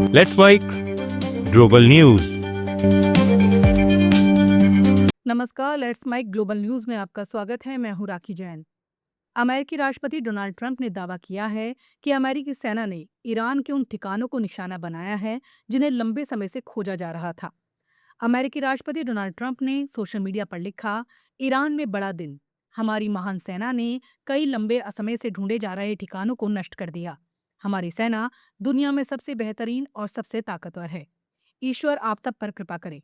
Let's mic global news. नमस्कार, let's mic global news में आपका स्वागत है। मैं हूं राखी जैन। अमेरिकी राष्ट्रपति डोनाल्ड ट्रंप ने दावा किया है कि अमेरिकी सेना ने ईरान के उन ठिकानों को निशाना बनाया है जिन्हें लंबे समय से खोजा जा रहा था। अमेरिकी राष्ट्रपति डोनाल्ड ट्रंप ने सोशल मीडिया पर लिखा, ईरान में बड़ा दिन। हमारी महान सेना ने कई लंबे समय से ढूंढे जा रहे ठिकानों को नष्ट कर दिया। हमारी सेना दुनिया में सबसे बेहतरीन और सबसे ताकतवर है। ईश्वर आप तब पर कृपा करे।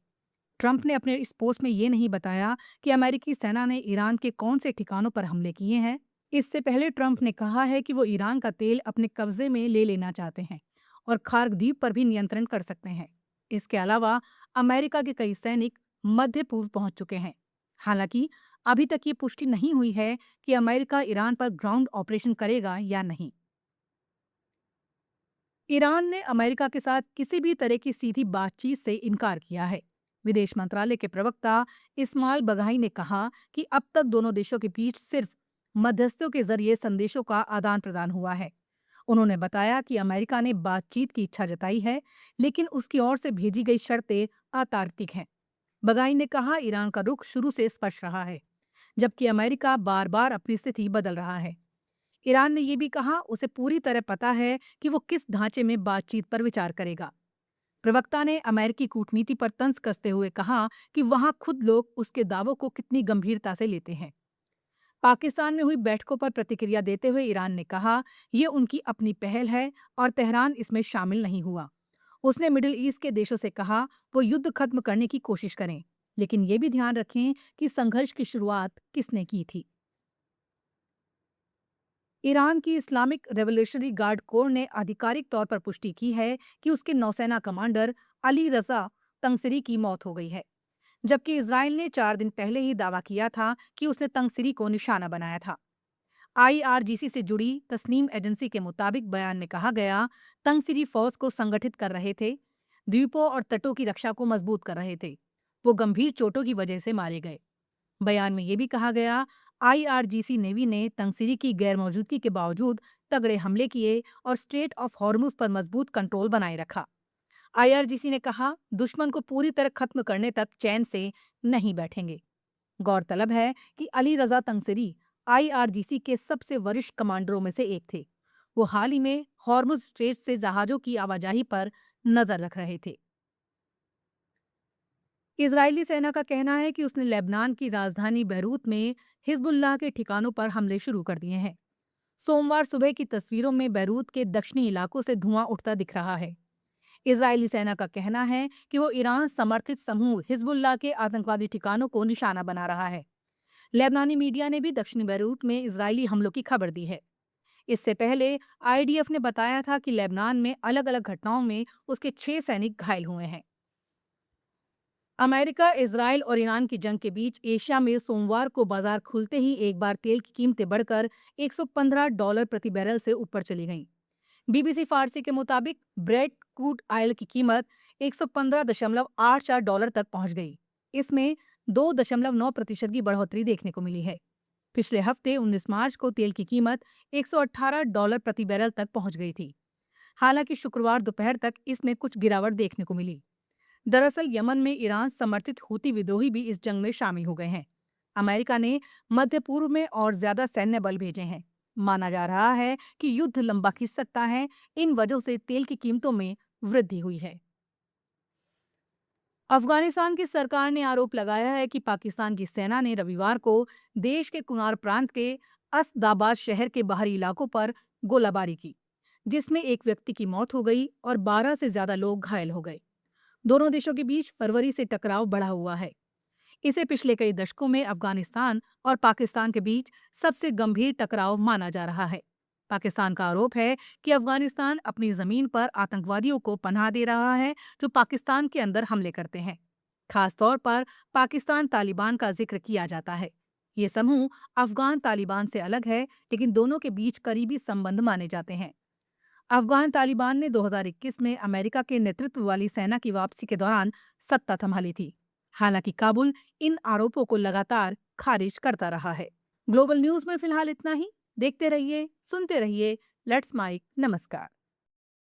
ट्रंप ने अपने इस पोस्ट में ये नहीं बताया कि अमेरिकी सेना ने ईरान के कौन से ठिकानों पर हमले किए हैं। इससे पहले ट्रंप ने कहा है कि वो ईरान का तेल अपने कब्जे में ले लेना चाहते हैं और खार्ग द्वीप पर भी नियंत्रण कर सकते हैं। इसके अलावा अमेरिका के कई सैनिक मध्य पूर्व पहुंच चुके हैं। हालांकि अभी तक ये पुष्टि नहीं हुई है कि अमेरिका ईरान पर ग्राउंड ऑपरेशन करेगा या नहीं। ईरान ने अमेरिका के साथ किसी भी तरह की सीधी बातचीत से इनकार किया है। विदेश मंत्रालय के प्रवक्ता इस्माइल बघाई ने कहा कि अब तक दोनों देशों के बीच सिर्फ मध्यस्थों के जरिए संदेशों का आदान प्रदान हुआ है। उन्होंने बताया कि अमेरिका ने बातचीत की इच्छा जताई है, लेकिन उसकी ओर से भेजी गई शर्तें अतार्किक हैं। बघाई ने कहा, ईरान का रुख शुरू से स्पष्ट रहा है, जबकि अमेरिका बार बार अपनी स्थिति बदल रहा है। ईरान ने यह भी कहा उसे पूरी तरह पता है कि वो किस ढांचे में बातचीत पर विचार करेगा। प्रवक्ता ने अमेरिकी कूटनीति पर तंज कसते हुए कहा कि वहां खुद लोग उसके दावों को कितनी गंभीरता से लेते हैं। पाकिस्तान में हुई बैठकों पर प्रतिक्रिया देते हुए ईरान ने कहा, यह उनकी अपनी पहल है और तेहरान इसमें शामिल नहीं हुआ। उसने मिडिल ईस्ट के देशों से कहा वो युद्ध खत्म करने की कोशिश करें, लेकिन ये भी ध्यान रखें कि संघर्ष की शुरुआत किसने की थी। ईरान की इस्लामिक रेवोल्यूशनरी गार्ड कोर ने आधिकारिक तौर पर पुष्टि की है कि उसके नौसेना कमांडर अली रजा तंगसरी की मौत हो गई है, जबकि इजराइल ने 4 दिन पहले ही दावा किया था कि उसने तंगसरी को निशाना बनाया था। आईआरजीसी से जुड़ी तस्नीम एजेंसी के मुताबिक बयान में कहा गया, तंगसरी फौज को संगठित कर रहे थे, द्वीपों और तटों की रक्षा को मजबूत कर रहे थे। वो गंभीर चोटों की वजह से मारे गए। बयान में ये भी कहा गया, आईआरजीसी नेवी ने तंगसरी की गैरमौजूदगी के बावजूद तगड़े हमले किए और स्ट्रेट ऑफ हॉर्मुज पर मजबूत कंट्रोल बनाए रखा। आईआरजीसी ने कहा, दुश्मन को पूरी तरह खत्म करने तक चैन से नहीं बैठेंगे। गौरतलब है कि अली रजा तंगसरी आईआरजीसी के सबसे वरिष्ठ कमांडरों में से एक थे। वो हाल ही में हॉर्मुज स्ट्रेट से जहाजों की आवाजाही पर नजर रख रहे थे। इजरायली सेना का कहना है कि उसने लेबनान की राजधानी बैरूत में हिजबुल्लाह के ठिकानों पर हमले शुरू कर दिए हैं। सोमवार सुबह की तस्वीरों में बैरूत के दक्षिणी इलाकों से धुआं उठता दिख रहा है। इजरायली सेना का कहना है कि वो ईरान समर्थित समूह हिजबुल्लाह के आतंकवादी ठिकानों को निशाना बना रहा है। लेबनानी मीडिया ने भी दक्षिणी बैरूत में इजरायली हमलों की खबर दी है। इससे पहले आईडीएफ ने बताया था कि लेबनान में अलग अलग घटनाओं में उसके 6 सैनिक घायल हुए हैं। अमेरिका, इजराइल और ईरान की जंग के बीच एशिया में सोमवार को बाजार खुलते ही एक बार तेल की कीमतें बढ़कर $115 प्रति बैरल से ऊपर चली गईं। बीबीसी फारसी के मुताबिक ब्रेड क्रूड ऑयल की कीमत $115.84 तक पहुंच गई। इसमें 2.9% की बढ़ोतरी देखने को मिली है। पिछले हफ्ते 19 मार्च को तेल की कीमत $118 प्रति बैरल तक पहुंच गई थी। हालांकि शुक्रवार दोपहर तक इसमें कुछ गिरावट देखने को मिली। दरअसल यमन में ईरान समर्थित हूती विद्रोही भी इस जंग में शामिल हो गए हैं। अमेरिका ने मध्य पूर्व में और ज्यादा सैन्य बल भेजे हैं। माना जा रहा है कि युद्ध लंबा खिंच सकता है। इन वजहों से तेल की कीमतों में वृद्धि हुई है। अफगानिस्तान की सरकार ने आरोप लगाया है कि पाकिस्तान की सेना ने रविवार को देश के कुनार प्रांत के असदाबाद शहर के बाहरी इलाकों पर गोलाबारी की, जिसमें एक व्यक्ति की मौत हो गई और 12 से ज्यादा लोग घायल हो गए। दोनों देशों के बीच फरवरी से टकराव बढ़ा हुआ है। इसे पिछले कई दशकों में अफगानिस्तान और पाकिस्तान के बीच सबसे गंभीर टकराव माना जा रहा है। पाकिस्तान का आरोप है कि अफगानिस्तान अपनी जमीन पर आतंकवादियों को पनाह दे रहा है, जो पाकिस्तान के अंदर हमले करते हैं। खास तौर पर पाकिस्तान तालिबान का जिक्र किया जाता है। ये समूह अफगान तालिबान से अलग है, लेकिन दोनों के बीच करीबी संबंध माने जाते हैं। अफगान तालिबान ने 2021 में अमेरिका के नेतृत्व वाली सेना की वापसी के दौरान सत्ता संभाली थी। हालांकि काबुल इन आरोपों को लगातार खारिज करता रहा है। ग्लोबल न्यूज में फिलहाल इतना ही। देखते रहिए, सुनते रहिए। Let's mic. नमस्कार।